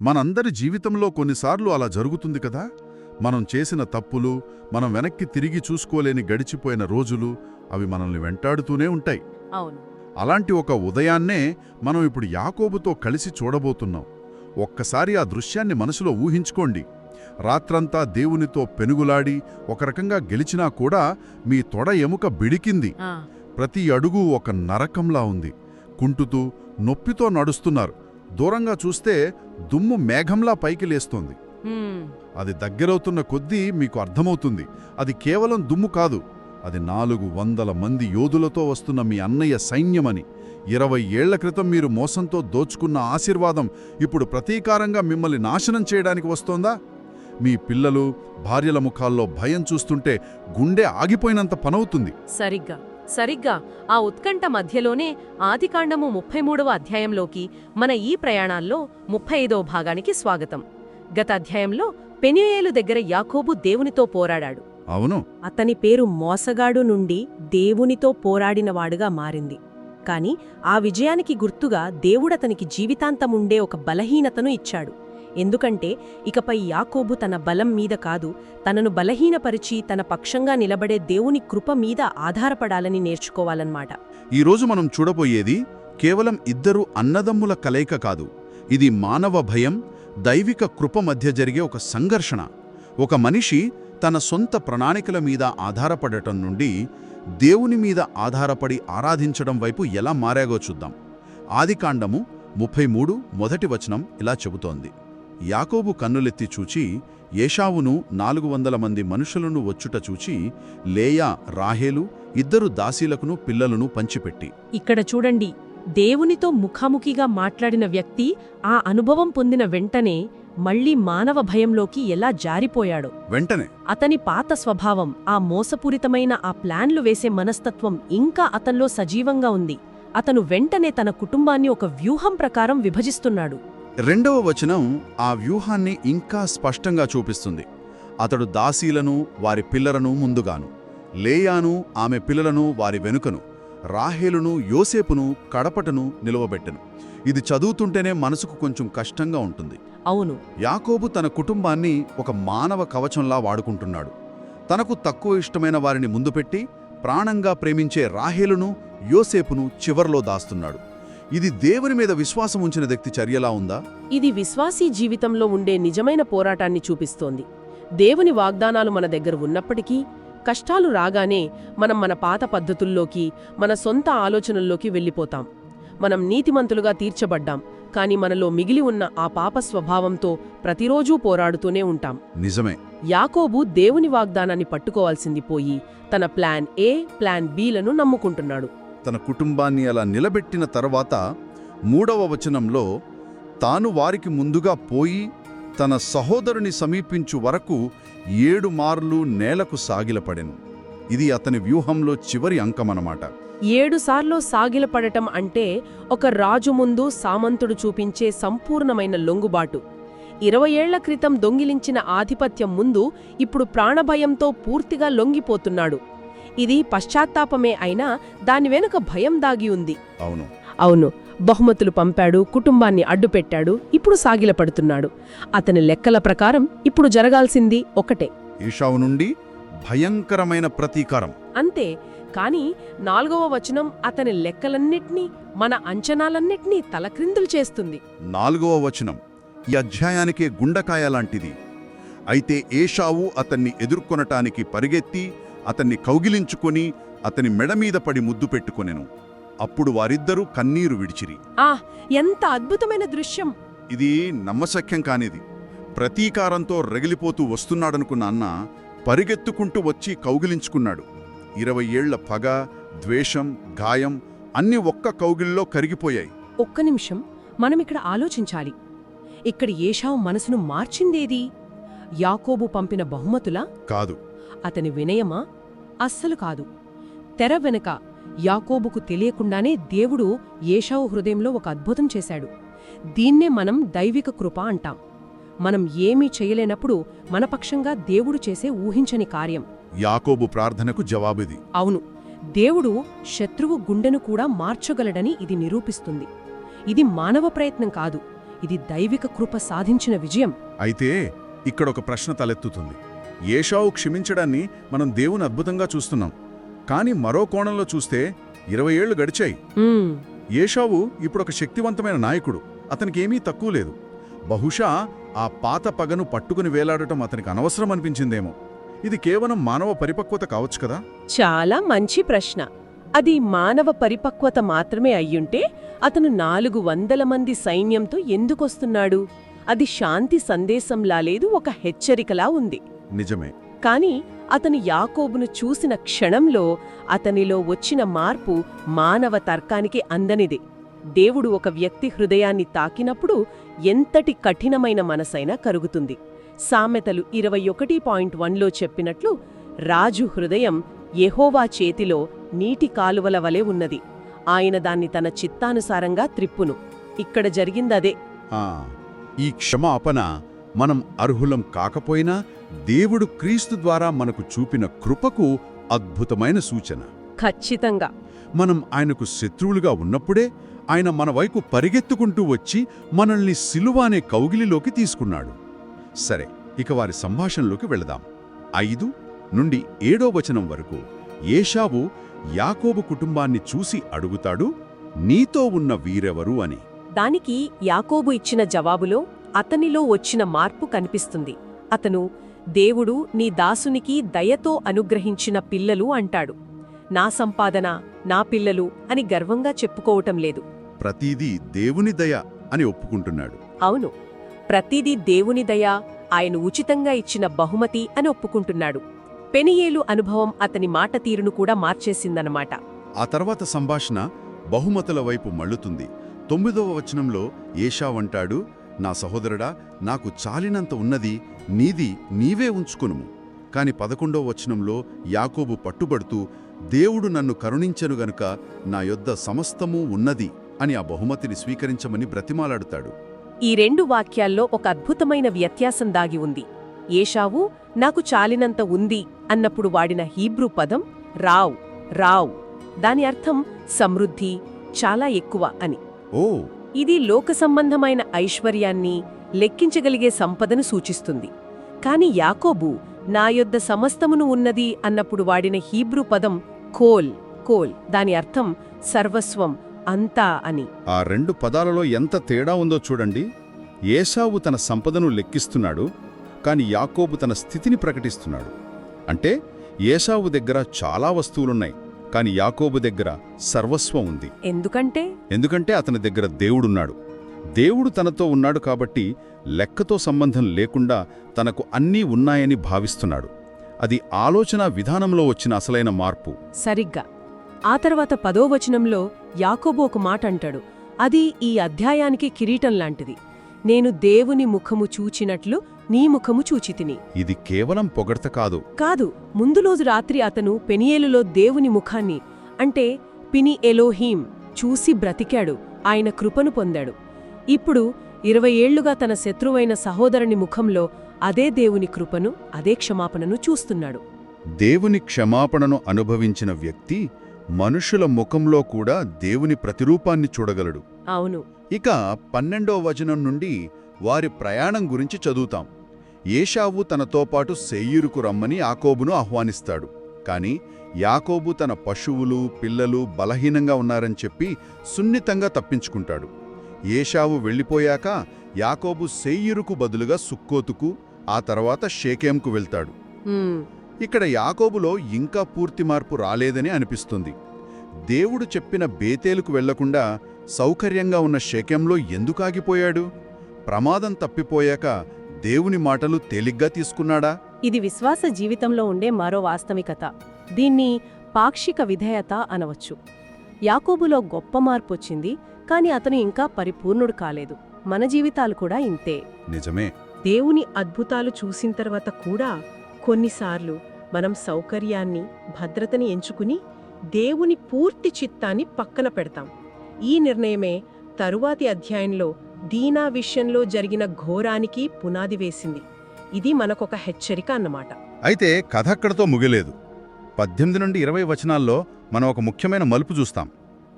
మనందరి జీవితంలో కొన్నిసార్లు అలా జరుగుతుంది కదా. మనం చేసిన తప్పులు, మనం వెనక్కి తిరిగి చూసుకోలేని గడిచిపోయిన రోజులు, అవి మనల్ని వెంటాడుతూనే ఉంటాయి. అవును. అలాంటి ఒక ఉదయాన్నే మనం ఇప్పుడు యాకోబుతో కలిసి చూడబోతున్నాం. ఒక్కసారి ఆ దృశ్యాన్ని మనసులో ఊహించుకోండి. రాత్రంతా దేవునితో పెనుగులాడి ఒక రకంగా గెలిచినా కూడా మీ తొడ ఎముక బిడికింది. ప్రతి అడుగు ఒక నరకంలా ఉంది. కుంటుతూ నొప్పితో నడుస్తున్నారు. దూరంగా చూస్తే దుమ్ము మేఘంలా పైకి లేస్తోంది. అది దగ్గరవుతున్న కొద్దీ మీకు అర్థమవుతుంది, అది కేవలం దుమ్ము కాదు, అది 400 మంది యోధులతో వస్తున్న మీ అన్నయ్య సైన్యమని. 20 ఏళ్ల క్రితం మీరు మోసంతో దోచుకున్న ఆశీర్వాదం ఇప్పుడు ప్రతీకారంగా మిమ్మల్ని నాశనం చేయడానికి వస్తోందా? మీ పిల్లలు, భార్యల ముఖాల్లో భయం చూస్తుంటే గుండె ఆగిపోయినంత పనవుతుంది. సరిగ్గా ఆ ఉత్కంఠ మధ్యలోనే ఆదికాండము 33వ అధ్యాయంలోకి, మన ఈ ప్రయాణాల్లో 35వ భాగానికి స్వాగతం. గత అధ్యాయంలో పెనూయేలు దగ్గర యాకోబు దేవునితో పోరాడాడు. అవును. అతని పేరు మోసగాడు నుండి దేవునితో పోరాడినవాడుగా మారింది. కాని ఆ విజయానికి గుర్తుగా దేవుడతనికి జీవితాంతముండే ఒక బలహీనతను ఇచ్చాడు. ఎందుకంటే ఇకపై యాకోబు తన బలం మీద కాదు, తనను బలహీనపరిచి తన పక్షంగా నిలబడే దేవుని కృప మీద ఆధారపడాలని నేర్చుకోవాలన్నమాట. ఈరోజు మనం చూడబోయేది కేవలం ఇద్దరు అన్నదమ్ముల కలయిక కాదు. ఇది మానవ భయం, దైవిక కృప మధ్య జరిగే ఒక సంఘర్షణ. ఒక మనిషి తన సొంత ప్రణాళికల మీద ఆధారపడటం నుండి దేవుని మీద ఆధారపడి ఆరాధించడం వైపు ఎలా మారాగో చూద్దాం. ఆదికాండము 33 మొదటి వచనం ఇలా చెబుతోంది: యాకోబు కన్నులెత్తి చూచి ఏశావును 400 మంది మనుషులను వచ్చుట చూచి లేయా, రాహేలు ఇద్దరు దాసీలకును పిల్లలను పంచిపెట్టి. ఇక్కడ చూడండి, దేవునితో ముఖాముఖిగా మాట్లాడిన వ్యక్తి ఆ అనుభవం పొందిన వెంటనే మళ్లీ మానవ భయంలోకి ఎలా జారిపోయాడో. వెంటనే అతని పాత స్వభావం, ఆ మోసపూరితమైన ఆ ప్లాన్లు వేసే మనస్తత్వం ఇంకా అతన్లో సజీవంగా ఉంది. అతను వెంటనే తన కుటుంబాన్ని ఒక వ్యూహం ప్రకారం విభజిస్తున్నాడు. 2వ వచనం ఆ వ్యూహాన్ని ఇంకా స్పష్టంగా చూపిస్తుంది. అతడు దాసీలను, వారి పిల్లలను ముందుగాను, లేయాను, ఆమె పిల్లలను వారి వెనుకను, రాహేలును, యోసేపును కడపటను నిలువబెట్టెను. ఇది చదువుతుంటేనే మనసుకు కొంచెం కష్టంగా ఉంటుంది. అవును. యాకోబు తన కుటుంబాన్ని ఒక మానవ కవచంలా వాడుకుంటున్నాడు. తనకు తక్కువ ఇష్టమైన వారిని ముందు పెట్టి ప్రాణంగా ప్రేమించే రాహేలును, యోసేపును చివర్లో దాస్తున్నాడు. ఇది దేవుని మీద విశ్వాసం ఉంచిన వ్యక్తి చర్యలా ఉందా? ఇది విశ్వాసీ జీవితంలో ఉండే నిజమైన పోరాటాన్ని చూపిస్తోంది. దేవుని వాగ్దానాలు మన దగ్గర ఉన్నప్పటికీ కష్టాలు రాగానే మనం మన పాత పద్ధతుల్లోకి, మన సొంత ఆలోచనల్లోకి వెళ్ళిపోతాం. మనం నీతిమంతులుగా తీర్చబడ్డాం, కాని మనలో మిగిలి ఉన్న ఆ పాప స్వభావంతో ప్రతిరోజూ పోరాడుతూనే ఉంటాం. నిజమే. యాకోబు దేవుని వాగ్దానాన్ని పట్టుకోవాల్సింది పోయి తన ప్లాన్ ఏ, ప్లాన్ బిలను నమ్ముకుంటున్నాడు. తన కుటుంబాన్ని అలా నిలబెట్టిన తర్వాత 3వ వచనంలో తాను వారికి ముందుగా పోయి తన సహోదరుని సమీపించు వరకు 7 మార్లు నేలకు సాగిలపడెను. ఇది అతని వ్యూహంలో చివరి అంకమనమాట. 7 సార్లు సాగిలపడటం అంటే ఒక రాజు ముందు సామంతుడు చూపించే సంపూర్ణమైన లొంగుబాటు. 20 ఏళ్ల క్రితం దొంగిలించిన ఆధిపత్యం ముందు ఇప్పుడు ప్రాణభయంతో పూర్తిగా లొంగిపోతున్నాడు. ఇది పశ్చాత్తాపమే అయినా దాని వెనుక భయం దాగి ఉంది. అవును. బహుమతులు పంపాడు, కుటుంబాన్ని అడ్డుపెట్టాడు, ఇప్పుడు సాగిలపడుతున్నాడు. అతని లెక్కల ప్రకారం ఇప్పుడు జరగాల్సింది ఒకటే: ఏశావు నుండి భయంకరమైన ప్రతీకారం. అంతే. కాని 4వ వచనం అతని లెక్కలన్నిటినీ, మన అంచనాలన్నిటినీ తలక్రిందులు చేస్తుంది. 4వ వచనం ఈ అధ్యాయానికే గుండకాయ లాంటిది. అయితే ఏశావు అతన్ని ఎదుర్కొనటానికి పరిగెత్తి అతన్ని కౌగిలించుకొని అతని మెడమీద పడి ముద్దు పెట్టుకొనెను. అప్పుడు వారిద్దరూ కన్నీరు విడిచిరి. ఎంత అద్భుతమైన దృశ్యం! ఇది నమ్మశక్యం కానిది. ప్రతీకారంతో రగిలిపోతూ వస్తున్నాడనుకున్న అన్న పరిగెత్తుకుంటూ వచ్చి కౌగిలించుకున్నాడు. 20 ఏళ్ల పగ, ద్వేషం, గాయం అన్నీ ఒక్క కౌగిల్లో కరిగిపోయాయి. ఒక్క నిమిషం, మనమిక్కడ ఆలోచించాలి. ఇక్కడ ఏశావు మనసును మార్చిందేది? యాకోబు పంపిన బహుమతులా? కాదు. అతని వినయమా? అస్సలు కాదు. తెర వెనుక యాకోబుకు తెలియకుండానే దేవుడు ఏశావు హృదయంలో ఒక అద్భుతం చేశాడు. దీన్నే మనం దైవిక కృప అంటాం. మనం ఏమీ చేయలేనప్పుడు మనపక్షంగా దేవుడు చేసే ఊహించని కార్యం. యాకోబు ప్రార్థనకు జవాబిది. అవును. దేవుడు శత్రువు గుండెను కూడా మార్చగలడని ఇది నిరూపిస్తుంది. ఇది మానవ ప్రయత్నం కాదు, ఇది దైవిక కృప సాధించిన విజయం. అయితే ఇక్కడొక ప్రశ్న తలెత్తుతుంది. ఏశావు క్షమించడాన్ని మనం దేవుని అద్భుతంగా చూస్తున్నాం, కాని మరో కోణంలో చూస్తే 20 ఏళ్లు గడిచాయి. ఏశావు ఇప్పుడొక శక్తివంతమైన నాయకుడు, అతనికేమీ తక్కువ లేదు. బహుశా ఆ పాత పగను పట్టుకుని వేలాడటం అతనికి అనవసరం అనిపించిందేమో. ఇది కేవలం మానవ పరిపక్వత కావచ్చు కదా? చాలా మంచి ప్రశ్న. అది మానవ పరిపక్వత మాత్రమే అయ్యుంటే అతను 400 మంది సైన్యంతో ఎందుకొస్తున్నాడు? అది శాంతి సందేశంలా లేదు, ఒక హెచ్చరికలా ఉంది. నిజమే. కాని అతను యాకోబును చూసిన క్షణంలో అతనిలో వచ్చిన మార్పు మానవ తర్కానికి అందనిది. దేవుడు ఒక వ్యక్తి హృదయాన్ని తాకినప్పుడు ఎంతటి కఠినమైన మనసైనా కరుగుతుంది. సామెతలు 21.1లో చెప్పినట్లు, రాజు హృదయం యెహోవా చేతిలో నీటి కాలువల వలె ఉన్నది, ఆయన దాన్ని తన చిత్తానుసారంగా త్రిప్పును. ఇక్కడ జరిగిందదే. ఈ క్షమాపణ మనం అర్హులం కాకపోయినా దేవుడు క్రీస్తు ద్వారా మనకు చూపిన కృపకు అద్భుతమైన సూచన. ఖచ్చితంగా. మనం ఆయనకు శత్రువులుగా ఉన్నప్పుడే ఆయన మన వైపు పరిగెత్తుకుంటూ వచ్చి మనల్ని సిలువ అనే కౌగిలిలోకి తీసుకున్నాడు. సరే, ఇక వారి సంభాషణలోకి వెళదాం. 5 నుండి 7వ వచనం వరకు ఏశావు యాకోబు కుటుంబాన్ని చూసి అడుగుతాడు, నీతో ఉన్న వీరెవరు అని. దానికి యాకోబు ఇచ్చిన జవాబులో అతనిలో వచ్చిన మార్పు కనిపిస్తుంది. అతను, దేవుడు నీ దాసునికి దయతో అనుగ్రహించిన పిల్లలు అంటాడు. నా సంపాదన, నా పిల్లలు అని గర్వంగా చెప్పుకోవటం లేదు. ప్రతిదీ దేవుని దయ అని ఒప్పుకుంటున్నాడు. అవును, ప్రతిదీ దేవుని దయ, ఆయన ఉచితంగా ఇచ్చిన బహుమతి అని ఒప్పుకుంటున్నాడు. పెనియేలు అనుభవం అతని మాట తీరును కూడా మార్చేసిందన్నమాట. ఆ తర్వాత సంభాషణ బహుమతుల వైపు మళ్ళుతుంది. 9వ వచనంలో ఏశావంటాడు, నా సహోదరుడా, నాకు చాలినంత ఉన్నది నీది నీవే ఉంచుకొనుము. కాని 11వ వచనంలో యాకోబు పట్టుబడుతూ, దేవుడు నన్ను కరుణించెను గనుక నా యొద్ద సమస్తమూ ఉన్నది అని ఆ బహుమతిని స్వీకరించమని బ్రతిమాలాడుతాడు. ఈ 2 వాక్యాల్లో ఒక అద్భుతమైన వ్యత్యాసం దాగి ఉంది. ఏశావు నాకు చాలినంత ఉంది అన్నప్పుడు వాడిన హీబ్రూ పదం రావ్ రావ్. దాని అర్థం సమృద్ధి, చాలా ఎక్కువ అని. ఓ, ఇది లోక సంబంధమైన ఐశ్వర్యాన్ని, లెక్కించగలిగే సంపదను సూచిస్తుంది. కాని యాకోబు నా యొద్ద సమస్తమును ఉన్నది అన్నప్పుడు వాడిన హీబ్రూ పదం కోల్ కోల్. దాని అర్థం సర్వస్వం, అంతా అని. ఆ 2 పదాలలో ఎంత తేడా ఉందో చూడండి. ఏశావు తన సంపదను లెక్కిస్తున్నాడు, కాని యాకోబు తన స్థితిని ప్రకటిస్తున్నాడు. అంటే ఏశావు దగ్గర చాలా వస్తువులున్నాయి, కాని యాకోబు దగ్గర సర్వస్వం ఉంది. ఎందుకంటే అతని దగ్గర దేవుడున్నాడు. దేవుడు తనతో ఉన్నాడు కాబట్టి లెక్కతో సంబంధం లేకుండా తనకు అన్నీ ఉన్నాయని భావిస్తున్నాడు. అది ఆలోచన విధానంలో వచ్చిన అసలైన మార్పు. సరిగ్గా. ఆ తర్వాత 10వ వచనంలో యాకోబు ఒక మాట అంటాడు, అది ఈ అధ్యాయానికి కిరీటం లాంటిది. నేను దేవుని ముఖము చూచినట్లు నీ ముఖము చూచితిని. ఇది కేవలం పొగడ్త కాదు. ముందు రోజు రాత్రి అతను పెనియేలులో దేవుని ముఖాన్ని, అంటే పిని ఎలోహీం, చూసి బ్రతికాడు, ఆయన కృపను పొందాడు. ఇప్పుడు 20 ఏళ్లుగా తన శత్రువైన సహోదరుని ముఖంలో అదే దేవుని కృపను, అదే క్షమాపణను చూస్తున్నాడు. దేవుని క్షమాపణను అనుభవించిన వ్యక్తి మనుషుల ముఖంలో కూడా దేవుని ప్రతిరూపాన్ని చూడగలడు. అవును. ఇక 12వ వచనం నుండి వారి ప్రయాణం గురించి చదువుతాం. ఏశావు తనతో పాటు శేయీరుకు రమ్మని యాకోబును ఆహ్వానిస్తాడు. కాని యాకోబు తన పశువులు, పిల్లలు బలహీనంగా ఉన్నారని చెప్పి సున్నితంగా తప్పించుకుంటాడు. ఏశావు వెళ్ళిపోయాక యాకోబు శేయీరుకు బదులుగా సుక్కోతుకు, ఆ తర్వాత షేకెంకు వెళ్తాడు. ఇక్కడ యాకోబులో ఇంకా పూర్తి మార్పు రాలేదని అనిపిస్తుంది. దేవుడు చెప్పిన బేతేలుకు వెళ్లకుండా సౌకర్యంగా ఉన్న షెకెంలో ఎందుకు ఆగిపోయాడు? ప్రమాదం తప్పిపోయాక దేవుని మాటలు తేలిగ్గా తీసుకున్నాడా? ఇది విశ్వాస జీవితంలో ఉండే మరో వాస్తవికత. దీన్ని పాక్షిక విధేయత అనవచ్చు. యాకోబులో గొప్ప మార్పొచ్చింది, కాని అతను ఇంకా పరిపూర్ణుడు కాలేదు. మన జీవితాలు కూడా ఇంతే. నిజమే. దేవుని అద్భుతాలు చూసిన తర్వాత కూడా కొన్నిసార్లు మనం సౌకర్యాన్ని, భద్రతని ఎంచుకుని దేవుని పూర్తి చిత్తాన్ని పక్కన పెడతాం. ఈ నిర్ణయమే తరువాతి అధ్యాయంలో దీనా విషయంలో జరిగిన ఘోరానికి పునాది వేసింది. ఇది మనకొక హెచ్చరిక అన్నమాట. అయితే కథ అక్కడతో ముగిలేదు. 18 నుండి 20 వచనాల్లో మనం ఒక ముఖ్యమైన మలుపు చూస్తాం.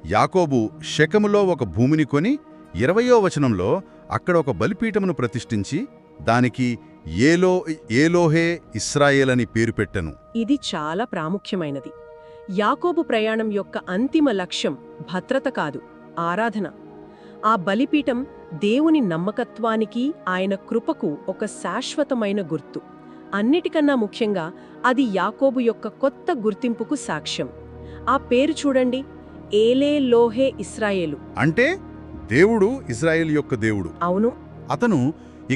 యాకోబు షెకెములో ఒక భూమిని కొని 20వ వచనంలో అక్కడ ఒక బలిపీఠమును ప్రతిష్ఠించి దానికి ఏలోహే ఇశ్రాయేల్ అని పేరు పెట్టెను. ఇది చాలా ప్రాముఖ్యమైనది. యాకోబు ప్రయాణం యొక్క అంతిమ లక్ష్యం భద్రత కాదు, ఆరాధన. ఆ బలిపీఠం దేవుని నమ్మకత్వానికి, ఆయన కృపకు ఒక శాశ్వతమైన గుర్తు. అన్నిటికన్నా ముఖ్యంగా అది యాకోబు యొక్క కొత్త గుర్తింపుకు సాక్ష్యం. ఆ పేరు చూడండి, ఏలేలోహే ఇశ్రాయేలు అంటే దేవుడు ఇశ్రాయేలు యొక్క దేవుడు. అవును. అతను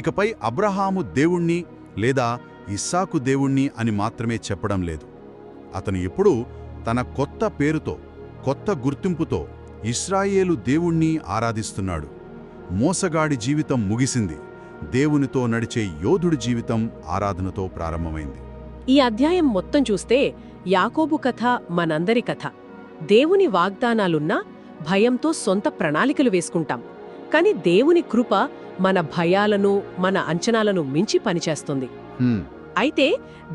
ఇకపై అబ్రహాము దేవుణ్ణి లేదా ఇస్సాకు దేవుణ్ణి అని మాత్రమే చెప్పడం లేదు. అతను ఎప్పుడూ తన కొత్త పేరుతో, కొత్త గుర్తింపుతో ఇశ్రాయేలు దేవుణ్ణి ఆరాధిస్తున్నాడు. మోసగాడి జీవితం ముగిసింది. దేవునితో నడిచే యోధుడి జీవితం ఆరాధనతో ప్రారంభమైంది. ఈ అధ్యాయం మొత్తం చూస్తే యాకోబు కథ మనందరి కథ. దేవుని వాగ్దానాలున్నా భయంతో సొంత ప్రణాళికలు వేసుకుంటాం. కాని దేవుని కృప మన భయాలను, మన అంచనాలను మించి పనిచేస్తుంది. అయితే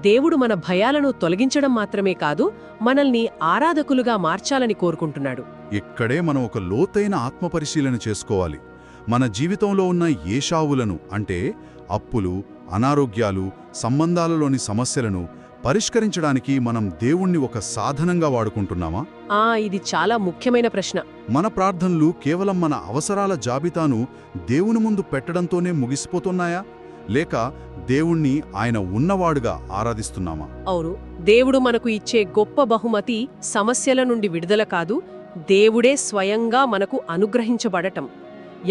దేవుడు మన భయాలను తొలగించడం మాత్రమే కాదు, మనల్ని ఆరాధకులుగా మార్చాలని కోరుకుంటున్నాడు. ఇక్కడే మనం ఒక లోతైన ఆత్మపరిశీలన చేసుకోవాలి. మన జీవితంలో ఉన్న ఏషావులను, అంటే అప్పులు, అనారోగ్యాలు, సంబంధాలలోని సమస్యలను పరిష్కరించడానికి మనం దేవుణ్ణి ఒక సాధనంగా వాడుకుంటున్నామా? ఇది చాలా ముఖ్యమైన ప్రశ్న. మన ప్రార్థనలు కేవలం మన అవసరాల జాబితాను దేవుని ముందు పెట్టడంతోనే ముగిసిపోతున్నాయా? లేక దేవుణ్ణి ఆయన ఉన్నవాడుగా ఆరాధిస్తున్నామా? అవును, దేవుడు మనకు ఇచ్చే గొప్ప బహుమతి సమస్యల నుండి విడుదల కాదు, దేవుడే స్వయంగా మనకు అనుగ్రహించబడటం.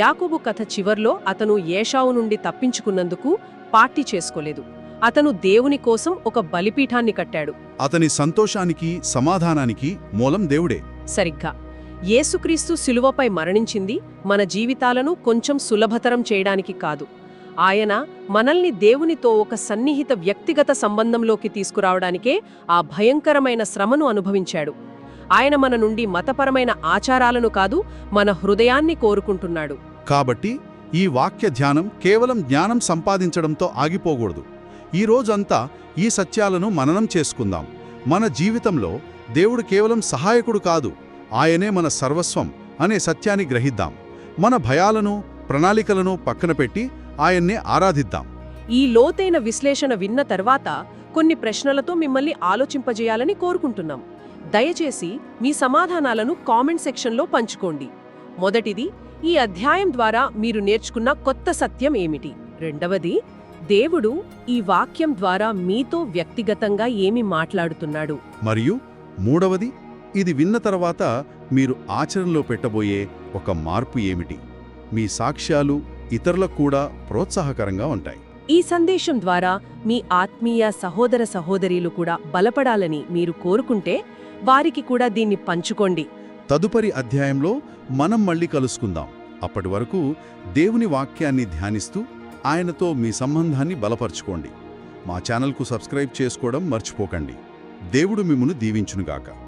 యాకోబు కథ చివర్లో అతను ఏషావు నుండి తప్పించుకున్నందుకు పార్టీ చేసుకోలేదు. అతను దేవుని కోసం ఒక బలిపీఠాన్ని కట్టాడు. అతని సంతోషానికి, సమాధానానికి మూలం దేవుడే. సరిగ్గా. యేసుక్రీస్తు శిలువపై మరణించింది మన జీవితాలను కొంచెం సులభతరం చేయడానికి కాదు. ఆయన మనల్ని దేవునితో ఒక సన్నిహిత వ్యక్తిగత సంబంధంలోకి తీసుకురావడానికే ఆ భయంకరమైన శ్రమను అనుభవించాడు. ఆయన మన నుండి మతపరమైన ఆచారాలను కాదు, మన హృదయాన్ని కోరుకుంటున్నాడు. కాబట్టి ఈ వాక్య ధ్యానం కేవలం జ్ఞానం సంపాదించడంతో ఆగిపోకూడదు. ఈ రోజంతా ఈ సత్యాలను మననం చేసుకుందాం. మన జీవితంలో దేవుడు కేవలం సహాయకుడు కాదు, ఆయనే మన సర్వస్వం అనే సత్యాన్ని గ్రహిద్దాం. మన భయాలను, ప్రణాళికలను పక్కన పెట్టి ఆయన్నే ఆరాధిద్దాం. ఈ లోతైన విశ్లేషణ విన్న తర్వాత కొన్ని ప్రశ్నలతో మిమ్మల్ని ఆలోచింపజేయాలని కోరుకుంటున్నాం. దయచేసి మీ సమాధానాలను కామెంట్ సెక్షన్లో పంచుకోండి. మొదటిది, ఈ అధ్యాయం ద్వారా మీరు నేర్చుకున్న కొత్త సత్యం ఏమిటి? రెండవది, దేవుడు ఈ వాక్యం ద్వారా మీతో వ్యక్తిగతంగా ఏమి మాట్లాడుతున్నాడు? మరియు మూడవది, ఇది విన్న తర్వాత మీరు ఆచరణలో పెట్టబోయే ఒక మార్పు ఏమిటి? మీ సాక్ష్యాలు ఇతరులకు కూడా ప్రోత్సాహకరంగా ఉంటాయి. ఈ సందేశం ద్వారా మీ ఆత్మీయ సహోదర సహోదరీలు కూడా బలపడాలని మీరు కోరుకుంటే వారికి కూడా దీన్ని పంచుకోండి. తదుపరి అధ్యాయంలో మనం మళ్ళీ కలుసుకుందాం. అప్పటి వరకు దేవుని వాక్యాన్ని ధ్యానిస్తూ ఆయనతో మీ సంబంధాన్ని బలపరుచుకోండి. మా ఛానల్కు సబ్స్క్రైబ్ చేసుకోవడం మర్చిపోకండి. దేవుడు మిమ్మును దీవించునుగాక.